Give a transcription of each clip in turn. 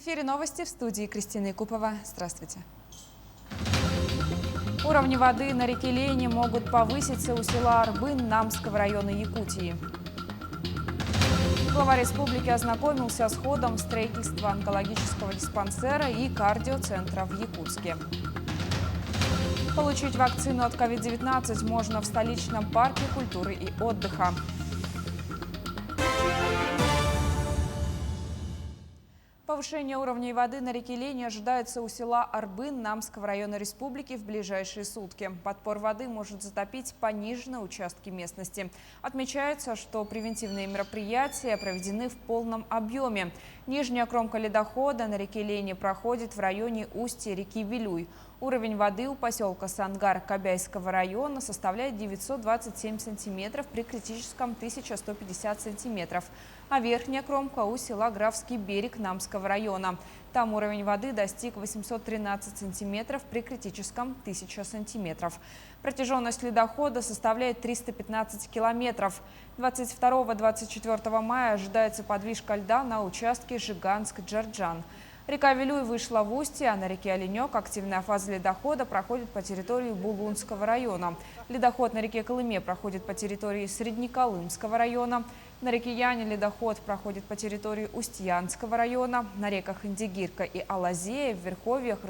эфире новости, в студии Кристина Якупова. Здравствуйте. Уровни воды на реке Лени могут повыситься у села Арбын Намского района Якутии. Глава республики ознакомился с ходом строительства онкологического диспансера и кардиоцентра в Якутске. Получить вакцину от COVID-19 можно в столичном парке культуры и отдыха. Повышение уровней воды на реке Лени ожидается у села Арбын Намского района республики в ближайшие сутки. Подпор воды может затопить пониженные участки местности. Отмечается, что превентивные мероприятия проведены в полном объеме. Нижняя кромка ледохода на реке Лени проходит в районе устья реки Вилюй. Уровень воды у поселка Сангар Кобяйского района составляет 927 сантиметров при критическом 1150 сантиметров. А верхняя кромка у села Графский берег Намского района. Там уровень воды достиг 813 сантиметров при критическом 1000 сантиметров. Протяженность ледохода составляет 315 километров. 22-24 мая ожидается подвижка льда на участке Жиганск-Джарджан. Река Вилюй вышла в устье, а на реке Оленек активная фаза ледохода проходит по территории Булунского района. Ледоход на реке Колыме проходит по территории Среднеколымского района. На реке Яне ледоход проходит по территории Устьянского района. На реках Индигирка и Алазея в верховьях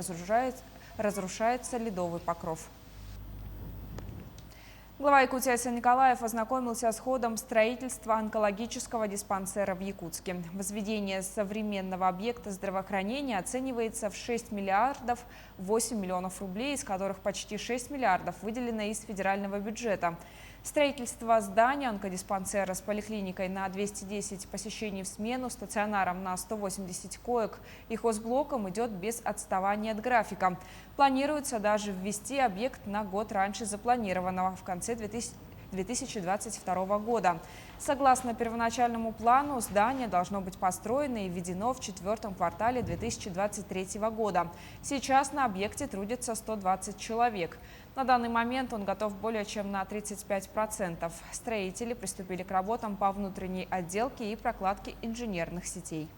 разрушается ледовый покров. Глава Якутии Арсений Николаев ознакомился с ходом строительства онкологического диспансера в Якутске. Возведение современного объекта здравоохранения оценивается в 6 миллиардов 8 миллионов рублей, из которых почти 6 миллиардов выделено из федерального бюджета. Строительство здания онкодиспансера с поликлиникой на 210 посещений в смену, стационаром на 180 коек и хозблоком идет без отставания от графика. Планируется даже ввести объект на год раньше запланированного, в конце 2022 года. Согласно первоначальному плану, здание должно быть построено и введено в 4-м квартале 2023 года. Сейчас на объекте трудится 120 человек. На данный момент он готов более чем на 35%. Строители приступили к работам по внутренней отделке и прокладке инженерных сетей.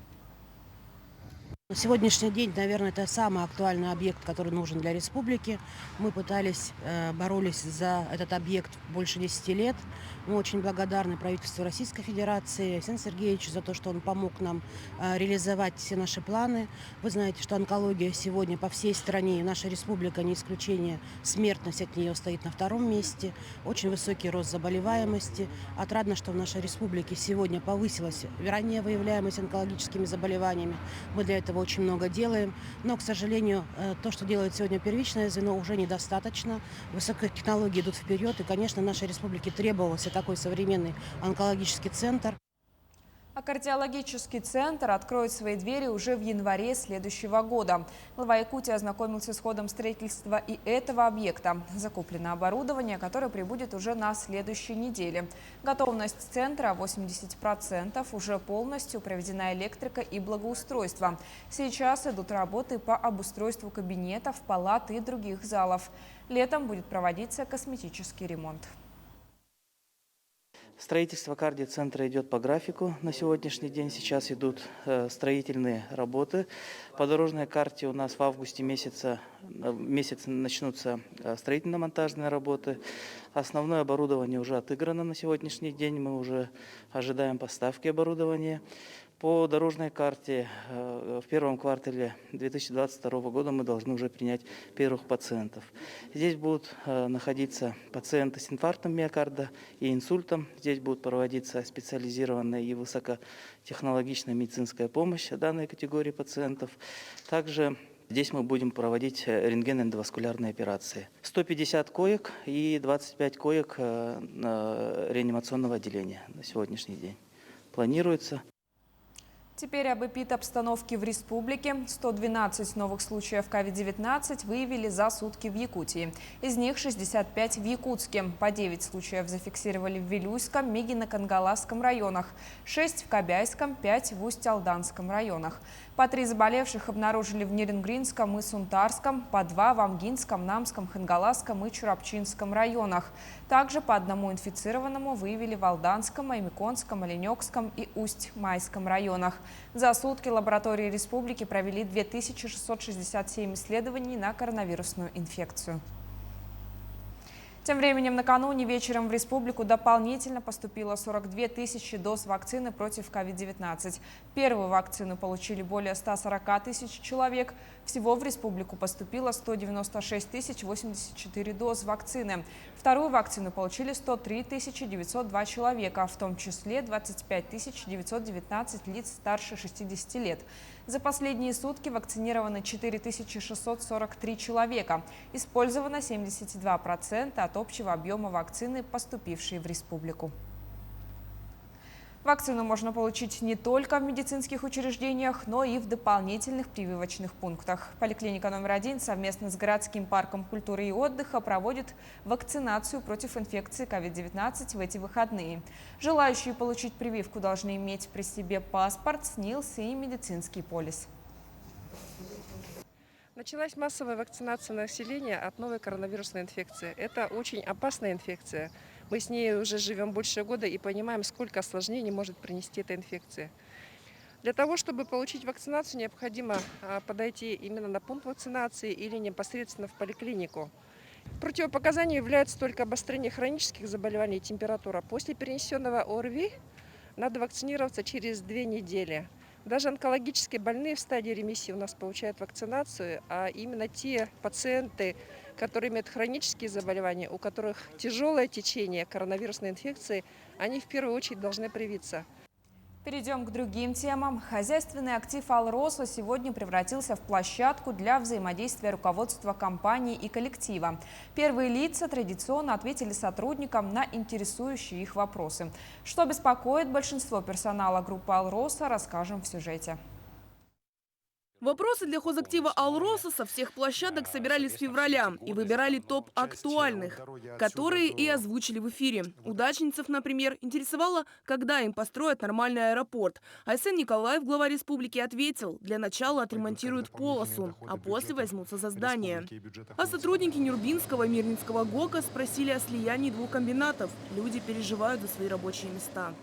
На сегодняшний день, наверное, это самый актуальный объект, который нужен для республики. Мы боролись за этот объект больше 10 лет. Мы очень благодарны правительству Российской Федерации, Александру Сергеевичу за то, что он помог нам реализовать все наши планы. Вы знаете, что онкология сегодня по всей стране, и наша республика не исключение, смертность от нее стоит на 2-м месте. Очень высокий рост заболеваемости. Отрадно, что в нашей республике сегодня повысилась ранняя выявляемость онкологическими заболеваниями. Мы для этого очень много делаем, но, к сожалению, то, что делает сегодня первичное звено, уже недостаточно. Высокие технологии идут вперед, и, конечно, нашей республике требовался такой современный онкологический центр. А кардиологический центр откроет свои двери уже в январе следующего года. Глава Якутии ознакомился с ходом строительства и этого объекта. Закуплено оборудование, которое прибудет уже на следующей неделе. Готовность центра 80%, уже полностью проведена электрика и благоустройство. Сейчас идут работы по обустройству кабинетов, палат и других залов. Летом будет проводиться косметический ремонт. Строительство кардиоцентра идет по графику. На сегодняшний день сейчас идут строительные работы. По дорожной карте у нас в августе месяце начнутся строительно-монтажные работы. Основное оборудование уже отыграно на сегодняшний день. Мы уже ожидаем поставки оборудования. По дорожной карте в 1-м квартале 2022 года мы должны уже принять первых пациентов. Здесь будут находиться пациенты с инфарктом миокарда и инсультом. Здесь будет проводиться специализированная и высокотехнологичная медицинская помощь данной категории пациентов. Также здесь мы будем проводить рентгенно-эндоваскулярные операции. 150 коек и 25 коек реанимационного отделения на сегодняшний день планируется. Теперь об эпидобстановке в республике. 112 новых случаев COVID-19 выявили за сутки в Якутии. Из них 65 в Якутске. По 9 случаев зафиксировали в Вилюйском, Мигино-Кангаласском районах, 6 в Кобяйском, 5 в Усть-Алданском районах. По 3 заболевших обнаружили в Нерингринском и Сунтарском, по 2 в Амгинском, Намском, Хангаласском и Чурапчинском районах. Также по 1 инфицированному выявили в Алданском, Аймиконском, Оленекском и Усть-Майском районах. За сутки лаборатории республики провели 2667 исследований на коронавирусную инфекцию. Тем временем накануне вечером в республику дополнительно поступило 42 тысячи доз вакцины против COVID-19. Первую вакцину получили более 140 тысяч человек. Всего в республику поступило 196 тысяч 84 доз вакцины. Вторую вакцину получили 103 тысячи 902 человека, в том числе 25 тысяч 919 лиц старше 60 лет. За последние сутки вакцинированы 4643 человека. Использовано 72% от общего объема вакцины, поступившей в республику. Вакцину можно получить не только в медицинских учреждениях, но и в дополнительных прививочных пунктах. Поликлиника номер 1 совместно с городским парком культуры и отдыха проводит вакцинацию против инфекции COVID-19 в эти выходные. Желающие получить прививку должны иметь при себе паспорт, СНИЛС и медицинский полис. Началась массовая вакцинация населения от новой коронавирусной инфекции. Это очень опасная инфекция. Мы с ней уже живем больше года и понимаем, сколько осложнений может принести эта инфекция. Для того, чтобы получить вакцинацию, необходимо подойти именно на пункт вакцинации или непосредственно в поликлинику. Противопоказанием является только обострение хронических заболеваний и температура. После перенесенного ОРВИ надо вакцинироваться через 2 недели. Даже онкологические больные в стадии ремиссии у нас получают вакцинацию, а именно те пациенты, которые имеют хронические заболевания, у которых тяжелое течение коронавирусной инфекции, они в первую очередь должны привиться. Перейдем к другим темам. Хозяйственный актив «Алроса» сегодня превратился в площадку для взаимодействия руководства компании и коллектива. Первые лица традиционно ответили сотрудникам на интересующие их вопросы. Что беспокоит большинство персонала группы «Алроса», расскажем в сюжете. Вопросы для хозактива «Алроса» со всех площадок собирались с февраля и выбирали топ актуальных, которые и озвучили в эфире. Удачницев, например, интересовало, когда им построят нормальный аэропорт. Айсен Николаев, глава республики, ответил, для начала отремонтируют полосу, а после возьмутся за здание. А сотрудники Нюрбинского и Мирнинского ГОКа спросили о слиянии 2 комбинатов. Люди переживают за свои рабочие места.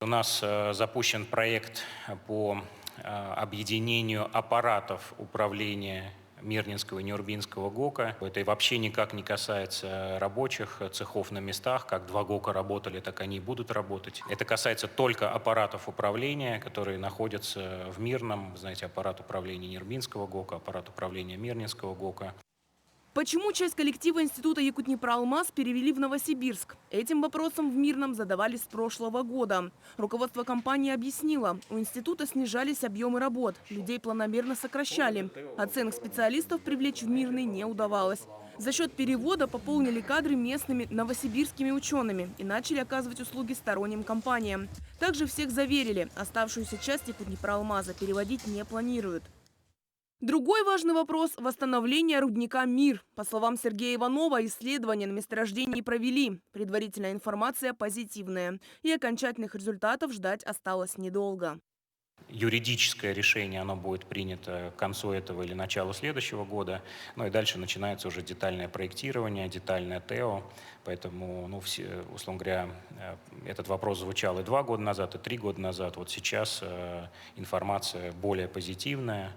У нас запущен проект по объединению аппаратов управления Мирнинского и Нюрбинского ГОКа. Это и вообще никак не касается рабочих цехов на местах. Как 2 ГОКа работали, так они и будут работать. Это касается только аппаратов управления, которые находятся в Мирном. Вы знаете, аппарат управления Нюрбинского ГОКа, аппарат управления Мирнинского ГОКа. Почему часть коллектива института Якутнепроалмаз перевели в Новосибирск? Этим вопросом в Мирном задавались с прошлого года. Руководство компании объяснило, у института снижались объемы работ, людей планомерно сокращали. А ценных специалистов привлечь в Мирный не удавалось. За счет перевода пополнили кадры местными новосибирскими учеными и начали оказывать услуги сторонним компаниям. Также всех заверили, оставшуюся часть Якутнепроалмаза переводить не планируют. Другой важный вопрос – восстановление рудника «Мир». По словам Сергея Иванова, исследования на месторождении провели. Предварительная информация позитивная. И окончательных результатов ждать осталось недолго. Юридическое решение оно будет принято к концу этого или началу следующего года. Ну и дальше начинается уже детальное проектирование, детальное ТЭО. Поэтому, условно говоря, этот вопрос звучал и 2 года назад, и 3 года назад. Вот сейчас информация более позитивная.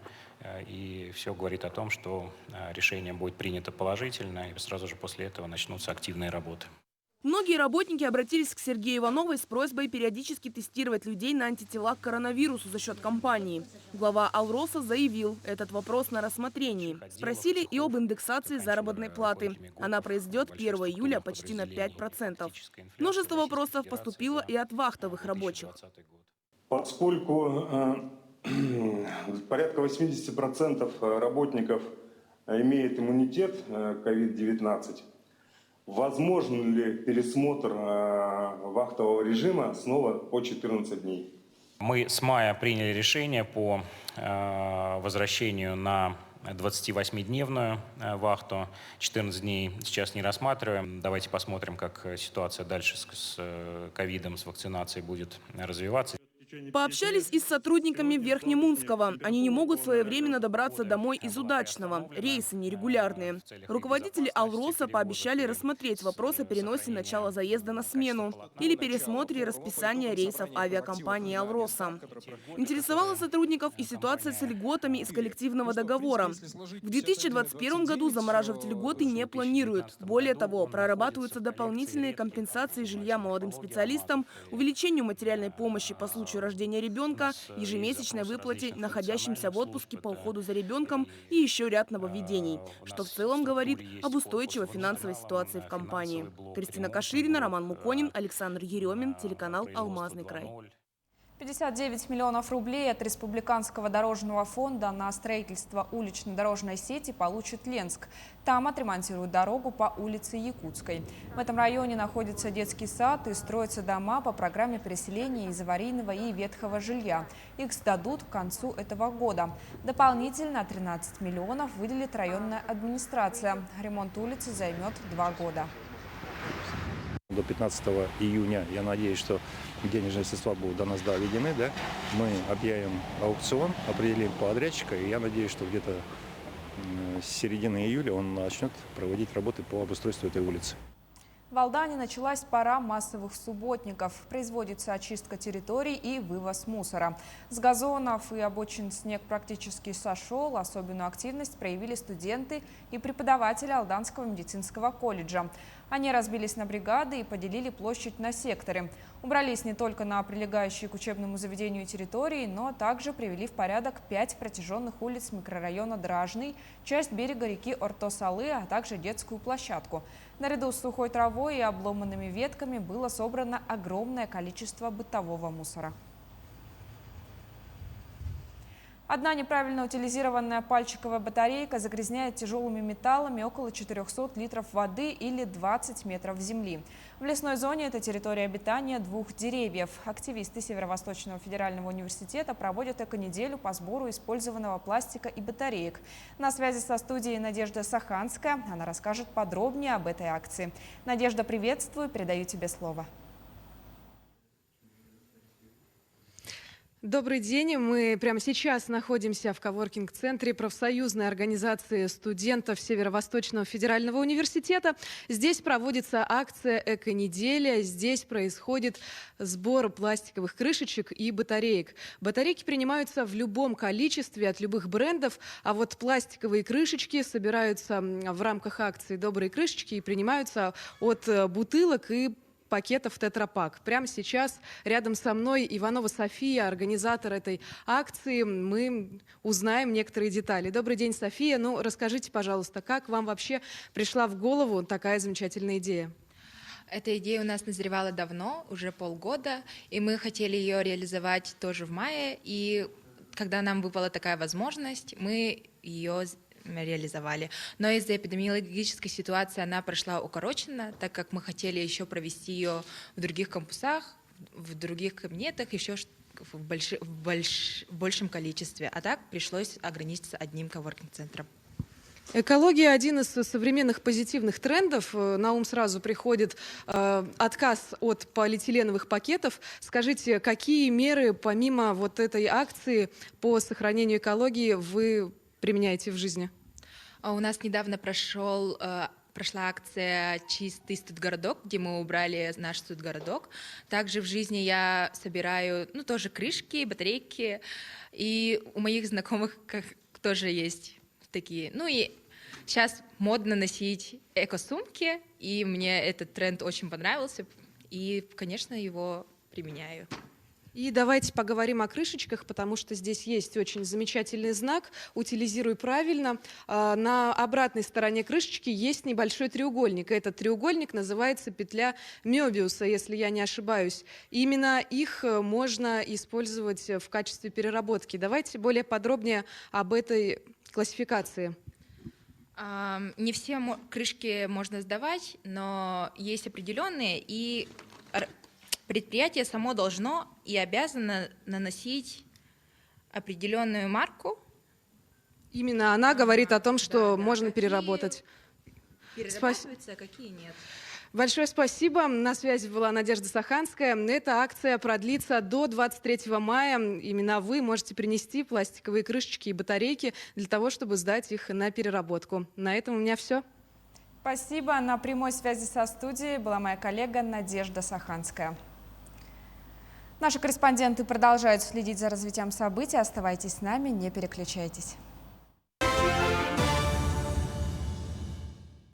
И все говорит о том, что решение будет принято положительно, и сразу же после этого начнутся активные работы. Многие работники обратились к Сергею Иванову с просьбой периодически тестировать людей на антитела к коронавирусу за счет компании. Глава «Алроса» заявил, этот вопрос на рассмотрении. Спросили и об индексации заработной платы. Она произойдет 1 июля почти на 5%. Множество вопросов поступило и от вахтовых рабочих. Поскольку порядка 80% работников имеет иммунитет к COVID-19, возможен ли пересмотр вахтового режима снова по 14 дней? Мы с мая приняли решение по возвращену на 28-дневную вахту. 14 дней сейчас не рассматриваем. Давайте посмотрим, как ситуация дальше с ковидом, с вакцинацией будет развиваться. Пообщались и с сотрудниками Верхнемунского. Они не могут своевременно добраться домой из Удачного. Рейсы нерегулярные. Руководители «Алроса» пообещали рассмотреть вопрос о переносе начала заезда на смену или пересмотре расписания рейсов авиакомпании «Алроса». Интересовала сотрудников и ситуация с льготами из коллективного договора. В 2021 году замораживать льготы не планируют. Более того, прорабатываются дополнительные компенсации жилья молодым специалистам, увеличению материальной помощи по случаю рождения ребенка, ежемесячной выплате находящимся в отпуске по уходу за ребенком и еще ряд нововведений, что в целом говорит об устойчивой финансовой ситуации в компании. Кристина Каширина, Роман Муконин, Александр Еремин, телеканал «Алмазный край». 59 миллионов рублей от Республиканского дорожного фонда на строительство улично-дорожной сети получит Ленск. Там отремонтируют дорогу по улице Якутской. В этом районе находится детский сад и строятся дома по программе переселения из аварийного и ветхого жилья. Их сдадут к концу этого года. Дополнительно 13 миллионов выделит районная администрация. Ремонт улицы займет 2 года. До 15 июня, я надеюсь, что денежные средства будут до нас доведены. Да? Мы объявим аукцион, определим подрядчика, и я надеюсь, что где-то с середины июля он начнет проводить работы по обустройству этой улицы. В Алдане началась пора массовых субботников. Производится очистка территорий и вывоз мусора. С газонов и обочин снег практически сошел. Особенную активность проявили студенты и преподаватели Алданского медицинского колледжа. Они разбились на бригады и поделили площадь на секторы. Убрались не только на прилегающие к учебному заведению территории, но также привели в порядок 5 протяженных улиц микрорайона Дражный, часть берега реки Орто-Салы, а также детскую площадку. Наряду с сухой травой и обломанными ветками было собрано огромное количество бытового мусора. Одна неправильно утилизированная пальчиковая батарейка загрязняет тяжелыми металлами около 400 литров воды или 20 метров земли. В лесной зоне это территория обитания 2 деревьев. Активисты Северо-Восточного федерального университета проводят эко-неделю по сбору использованного пластика и батареек. На связи со студией Надежда Саханская. Она расскажет подробнее об этой акции. Надежда, приветствую, передаю тебе слово. Добрый день. Мы прямо сейчас находимся в коворкинг-центре профсоюзной организации студентов Северо-Восточного федерального университета. Здесь проводится акция «Эко-неделя». Здесь происходит сбор пластиковых крышечек и батареек. Батарейки принимаются в любом количестве от любых брендов, а вот пластиковые крышечки собираются в рамках акции «Добрые крышечки» и принимаются от бутылок и пакетов тетрапак. Прямо сейчас рядом со мной Иванова София, организатор этой акции. Мы узнаем некоторые детали. Добрый день, София. Ну, расскажите, пожалуйста, как вам вообще пришла в голову такая замечательная идея? Эта идея у нас назревала давно, уже полгода, и мы хотели ее реализовать тоже в мае. И когда нам выпала такая возможность, мы ее реализовали. Но из-за эпидемиологической ситуации она прошла укороченно, так как мы хотели еще провести ее в других кампусах, в других кабинетах, еще в большем количестве. А так пришлось ограничиться одним коворкинг-центром. Экология – один из современных позитивных трендов. На ум сразу приходит отказ от полиэтиленовых пакетов. Скажите, какие меры помимо вот этой акции по сохранению экологии вы применяете в жизни? У нас недавно прошла акция «Чистый студгородок», где мы убрали наш студгородок. Также в жизни я собираю тоже крышки, батарейки. И у моих знакомых тоже есть такие. Ну и сейчас модно носить эко-сумки, и мне этот тренд очень понравился. И, конечно, его применяю. И давайте поговорим о крышечках, потому что здесь есть очень замечательный знак «Утилизируй правильно». На обратной стороне крышечки есть небольшой треугольник. Этот треугольник называется петля Мёбиуса, если я не ошибаюсь. Именно их можно использовать в качестве переработки. Давайте более подробнее об этой классификации. Не все крышки можно сдавать, но есть определенные, и предприятие само должно и обязано наносить определенную марку. Именно она говорит о том, что можно переработать. Перерабатываются, а какие нет. Большое спасибо. На связи была Надежда Саханская. Эта акция продлится до 23 мая. Именно вы можете принести пластиковые крышечки и батарейки для того, чтобы сдать их на переработку. На этом у меня все. Спасибо. На прямой связи со студией была моя коллега Надежда Саханская. Наши корреспонденты продолжают следить за развитием событий. Оставайтесь с нами, не переключайтесь.